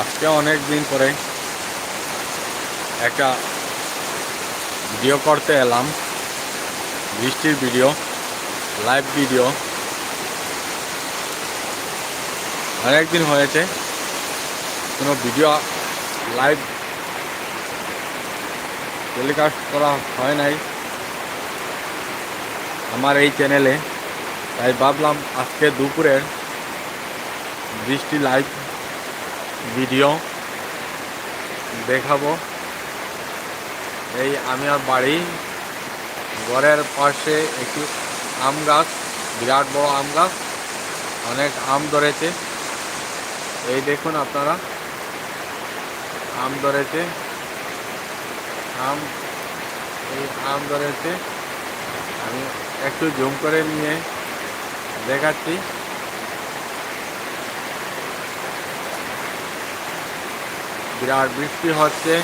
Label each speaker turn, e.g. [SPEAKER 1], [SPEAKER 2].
[SPEAKER 1] আজকে অনেক দিন পরে একটা ভিডিও করতে এলাম, বৃষ্টির ভিডিও, লাইভ ভিডিও। অনেক দিন হয়েছে কোনো ভিডিও লাইভ টেলিকাস্ট করা হয় নাই আমার এই চ্যানেলে। তাই ভাবলাম আজকে দুপুরের বৃষ্টি লাইভ ভিডিও দেখাবো। এই আমার বাড়ি, ঘরের পাশে একটি আম গাছ, বিরাট বড় আম গাছ, অনেক আম ধরেছে। এই দেখুন আপনারা, আম ধরেছে, আম, এই আম ধরেছে। আমি একটু জুম করে নিয়ে দেখাচ্ছি। বিরাট বৃষ্টি হচ্ছে,